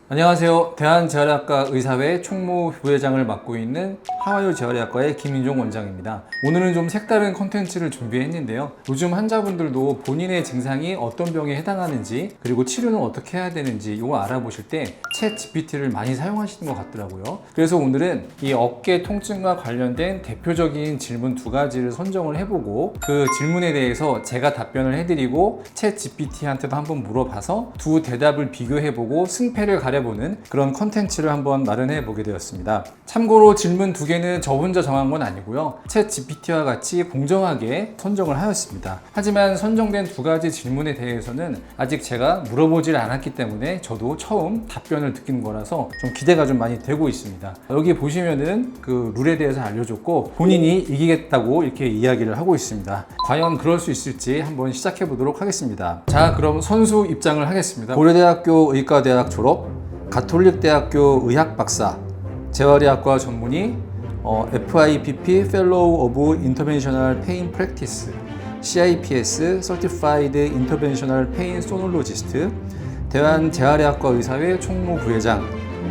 안녕하세요. 대한재활의학과 의사회 총무부회장을 맡고 있는 하와요 재활의학과의 김인종 원장입니다. 오늘은 좀 색다른 컨텐츠를 준비했는데요. 요즘 환자분들도 본인의 증상이 어떤 병에 해당하는지, 그리고 치료는 어떻게 해야 되는지 이거 알아보실 때 챗 GPT를 많이 사용하시는 것 같더라고요. 그래서 오늘은 이 어깨 통증과 관련된 대표적인 질문 두 가지를 선정을 해보고, 그 질문에 대해서 제가 답변을 해드리고 챗 GPT한테도 한번 물어봐서 두 대답을 비교해보고 승패를 가려보는 그런 컨텐츠를 한번 마련해 보게 되었습니다. 참고로 질문 두 개는 저 혼자 정한 건 아니고요. 챗 GPT와 같이 공정하게 선정을 하였습니다. 하지만 선정된 두 가지 질문에 대해서는 아직 제가 물어보질 않았기 때문에 저도 처음 답변을 듣는 거라서 좀 기대가 좀 많이 되고 있습니다. 여기 보시면은 그 룰에 대해서 알려줬고, 본인이 이기겠다고 이렇게 이야기를 하고 있습니다. 과연 그럴 수 있을지 한번 시작해 보도록 하겠습니다. 자, 그럼 선수 입장을 하겠습니다. 고려대학교 의과대학 졸업, 가톨릭대학교 의학 박사, 재활의학과 전문의, FIPP Fellow of Interventional Pain Practice, CIPS Certified Interventional Pain Sonologist, 대한재활의학과 의사회 총무부회장,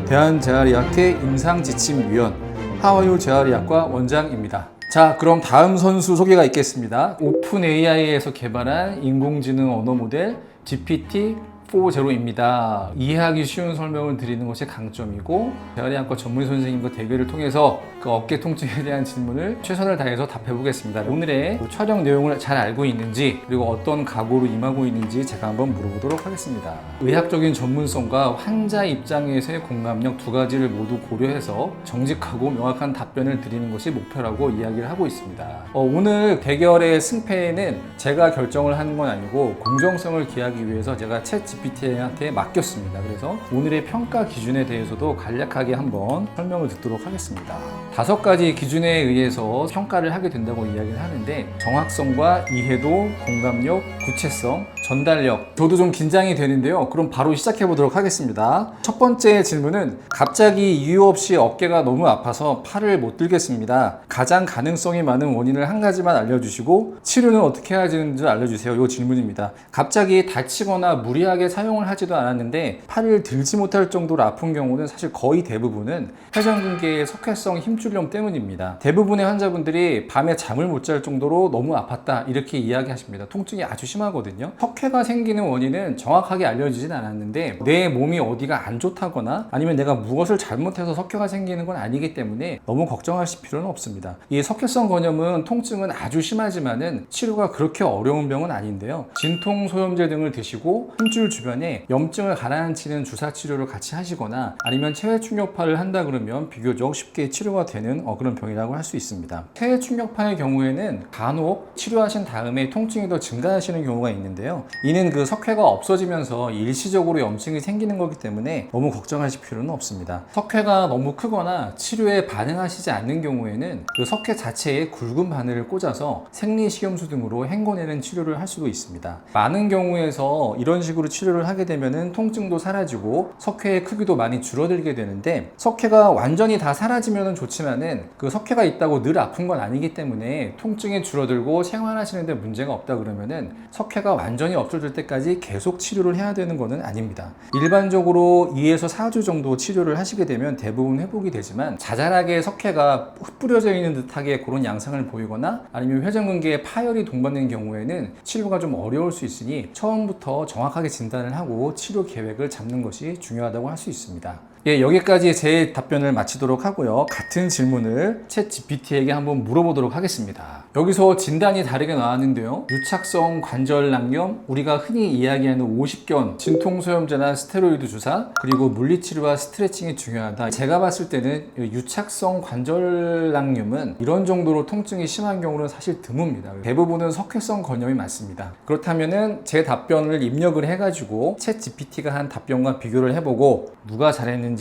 대한재활의학회 임상지침위원, 하와요 재활의학과 원장입니다. 자, 그럼 다음 선수 소개가 있겠습니다. 오픈 AI에서 개발한 인공지능 언어 모델 GPT-4.0입니다. 이해하기 쉬운 설명을 드리는 것이 강점이고, 재활의학과 전문 선생님과 대결을 통해서 그 어깨 통증에 대한 질문을 최선을 다해서 답해 보겠습니다. 오늘의 촬영 내용을 잘 알고 있는지, 그리고 어떤 각오로 임하고 있는지 제가 한번 물어보도록 하겠습니다. 의학적인 전문성과 환자 입장에서의 공감력 두 가지를 모두 고려해서 정직하고 명확한 답변을 드리는 것이 목표라고 이야기를 하고 있습니다. 오늘 대결의 승패는 제가 결정을 하는 건 아니고 공정성을 기하기 위해서 제가 챗 GPT한테 맡겼습니다. 그래서 오늘의 평가 기준에 대해서도 간략하게 한번 설명을 듣도록 하겠습니다. 5가지 기준에 의해서 평가를 하게 된다고 이야기를 하는데, 정확성과 이해도, 공감력, 구체성, 전달력. 저도 좀 긴장이 되는데요. 그럼 바로 시작해 보도록 하겠습니다. 첫 번째 질문은, 갑자기 이유 없이 어깨가 너무 아파서 팔을 못 들겠습니다. 가장 가능성이 많은 원인을 한 가지만 알려주시고 치료는 어떻게 해야 되는지 알려주세요. 이 질문입니다. 갑자기 다치거나 무리하게 사용을 하지도 않았는데 팔을 들지 못할 정도로 아픈 경우는 사실 거의 대부분은 회전근개의 석회성 힘줄염 때문입니다. 대부분의 환자분들이 밤에 잠을 못 잘 정도로 너무 아팠다 이렇게 이야기하십니다. 통증이 아주 심하거든요. 석회가 생기는 원인은 정확하게 알려지진 않았는데, 내 몸이 어디가 안 좋다거나 아니면 내가 무엇을 잘못해서 석회가 생기는 건 아니기 때문에 너무 걱정하실 필요는 없습니다. 이 석회성 건염은 통증은 아주 심하지만은 치료가 그렇게 어려운 병은 아닌데요. 진통소염제 등을 드시고 힘줄 주변에 염증을 가라앉히는 주사 치료를 같이 하시거나 아니면 체외 충격파를 한다 그러면 비교적 쉽게 치료가 되는 그런 병이라고 할 수 있습니다. 체외 충격파의 경우에는 간혹 치료하신 다음에 통증이 더 증가하시는 경우가 있는데요. 이는 그 석회가 없어지면서 일시적으로 염증이 생기는 거기 때문에 너무 걱정하실 필요는 없습니다. 석회가 너무 크거나 치료에 반응하시지 않는 경우에는 그 석회 자체에 굵은 바늘을 꽂아서 생리식염수 등으로 헹궈내는 치료를 할 수도 있습니다. 많은 경우에서 이런 식으로 치료를 하게 되면은 통증도 사라지고 석회의 크기도 많이 줄어들게 되는데, 석회가 완전히 다 사라지면 좋지만은 그 석회가 있다고 늘 아픈 건 아니기 때문에 통증이 줄어들고 생활하시는데 문제가 없다 그러면은 석회가 완전히 없어질 때까지 계속 치료를 해야 되는 것은 아닙니다. 일반적으로 2에서 4주 정도 치료를 하시게 되면 대부분 회복이 되지만, 자잘하게 석회가 흩뿌려져 있는 듯하게 그런 양상을 보이거나 아니면 회전근개에 파열이 동반된 경우에는 치료가 좀 어려울 수 있으니 처음부터 정확하게 진단을 하고 치료 계획을 잡는 것이 중요하다고 할 수 있습니다. 예, 여기까지 제 답변을 마치도록 하고요. 같은 질문을 챗 GPT에게 한번 물어보도록 하겠습니다. 여기서 진단이 다르게 나왔는데요. 유착성 관절낭염, 우리가 흔히 이야기하는 50견, 진통소염제나 스테로이드 주사, 그리고 물리치료와 스트레칭이 중요하다. 제가 봤을 때는 유착성 관절낭염은 이런 정도로 통증이 심한 경우는 사실 드뭅니다. 대부분은 석회성 건염이 많습니다. 그렇다면은 제 답변을 입력을 해가지고 챗 GPT가 한 답변과 비교를 해보고 누가 잘했는지를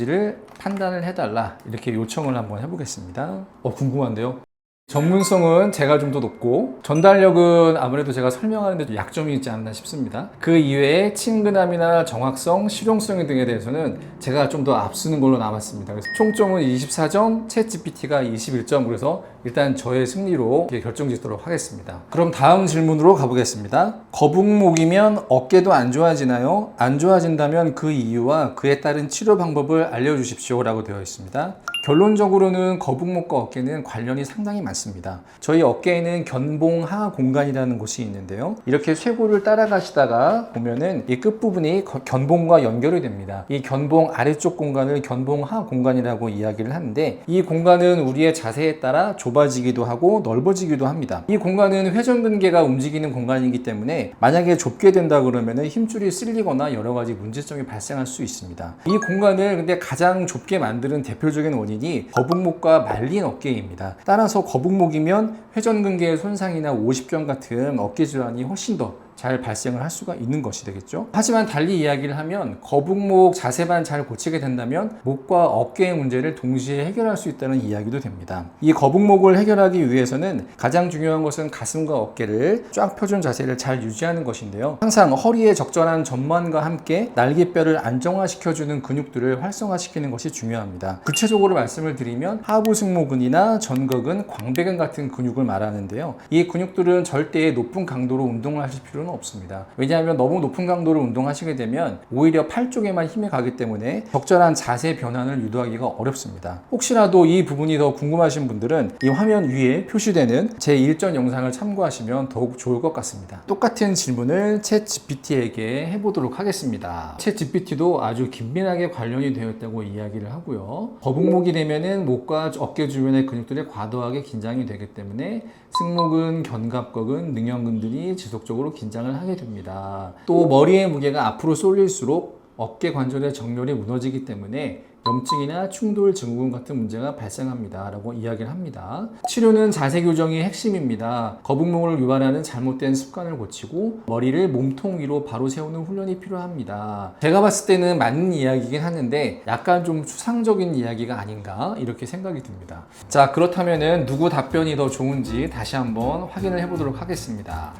판단을 해달라 이렇게 요청을 한번 해보겠습니다. 궁금한데요. 전문성은 제가 좀 더 높고 전달력은 아무래도 제가 설명하는 데 약점이 있지 않나 싶습니다. 그 이외에 친근함이나 정확성, 실용성 등에 대해서는 제가 좀 더 앞서는 걸로 남았습니다. 그래서 총점은 24점, 챗 GPT가 21점, 그래서 일단 저의 승리로 결정짓도록 하겠습니다. 그럼 다음 질문으로 가보겠습니다. 거북목이면 어깨도 안 좋아지나요? 안 좋아진다면 그 이유와 그에 따른 치료 방법을 알려주십시오 라고 되어 있습니다. 결론적으로는 거북목과 어깨는 관련이 상당히 많습니다. 저희 어깨에는 견봉하 공간이라는 곳이 있는데요. 이렇게 쇄골을 따라가시다가 보면은 이 끝부분이 견봉과 연결이 됩니다. 이 견봉 아래쪽 공간을 견봉하 공간이라고 이야기를 하는데, 이 공간은 우리의 자세에 따라 좁아지기도 하고 넓어지기도 합니다. 이 공간은 회전근개가 움직이는 공간이기 때문에 만약에 좁게 된다 그러면은 힘줄이 쓸리거나 여러 가지 문제점이 발생할 수 있습니다. 이 공간을 근데 가장 좁게 만드는 대표적인 원인이 거북목과 말린 어깨입니다. 따라서 거북목이면 회전근개의 손상이나 오십견 같은 어깨 질환이 훨씬 더 잘 발생을 할 수가 있는 것이 되겠죠. 하지만 달리 이야기를 하면 거북목 자세만 잘 고치게 된다면 목과 어깨의 문제를 동시에 해결할 수 있다는 이야기도 됩니다. 이 거북목을 해결하기 위해서는 가장 중요한 것은 가슴과 어깨를 쫙 펴준 자세를 잘 유지하는 것인데요. 항상 허리에 적절한 전만과 함께 날개뼈를 안정화시켜주는 근육들을 활성화시키는 것이 중요합니다. 구체적으로 말씀을 드리면 하부 승모근이나 전거근, 광배근 같은 근육을 말하는데요. 이 근육들은 절대 높은 강도로 운동을 하실 필요는 없습니다. 왜냐하면 너무 높은 강도를 운동하시게 되면 오히려 팔 쪽에만 힘이 가기 때문에 적절한 자세 변환을 유도하기가 어렵습니다. 혹시라도 이 부분이 더 궁금하신 분들은 이 화면 위에 표시되는 제 일전 영상을 참고하시면 더욱 좋을 것 같습니다. 똑같은 질문을 챗GPT에게 해보도록 하겠습니다. 챗GPT도 아주 긴밀하게 관련이 되어 있다고 이야기를 하고요. 거북목이 되면은 목과 어깨 주변의 근육들이 과도하게 긴장이 되기 때문에 승모근, 견갑근근, 능형근들이 지속적으로 긴장을 하게 됩니다. 또 머리의 무게가 앞으로 쏠릴수록 어깨 관절의 정렬이 무너지기 때문에 염증이나 충돌 증후군 같은 문제가 발생합니다 라고 이야기를 합니다. 치료는 자세 교정이 핵심입니다. 거북목을 유발하는 잘못된 습관을 고치고 머리를 몸통 위로 바로 세우는 훈련이 필요합니다. 제가 봤을 때는 맞는 이야기이긴 하는데 약간 좀 추상적인 이야기가 아닌가 이렇게 생각이 듭니다. 자, 그렇다면은 누구 답변이 더 좋은지 다시 한번 확인을 해보도록 하겠습니다.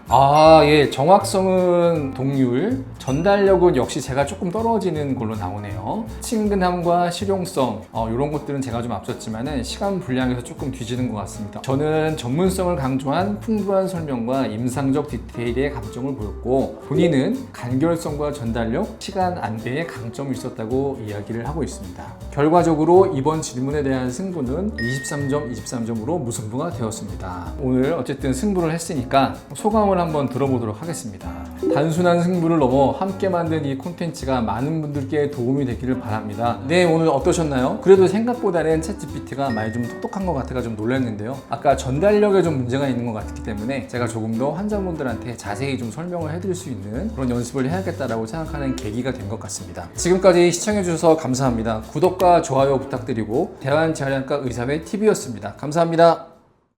예, 정확성은 동률, 전달력은 역시 제가 조금 떨어지는 걸로 나오네요. 친근함과 실용성 이런 것들은 제가 좀 앞섰지만은 시간 분량에서 조금 뒤지는 것 같습니다. 저는 전문성을 강조한 풍부한 설명과 임상적 디테일의 감점을 보였고, 본인은 간결성과 전달력, 시간 안배에 강점이 있었다고 이야기를 하고 있습니다. 결과적으로 이번 질문에 대한 승부는 23점으로 무승부가 되었습니다. 오늘 어쨌든 승부를 했으니까 소감을 한번 들어보도록 하겠습니다. 단순한 승부를 넘어 함께 만든 이 콘텐츠가 많은 분들께 도움이 되기를 바랍니다. 네, 오늘 어떠셨나요? 그래도 생각보다는 챗GPT가 많이 좀 똑똑한 것 같아가 좀 놀랐는데요. 아까 전달력에 좀 문제가 있는 것 같기 때문에 제가 조금 더 환자분들한테 자세히 좀 설명을 해드릴 수 있는 그런 연습을 해야겠다라고 생각하는 계기가 된 것 같습니다. 지금까지 시청해주셔서 감사합니다. 구독과 좋아요 부탁드리고 대한재활의학과 의사회 TV였습니다. 감사합니다.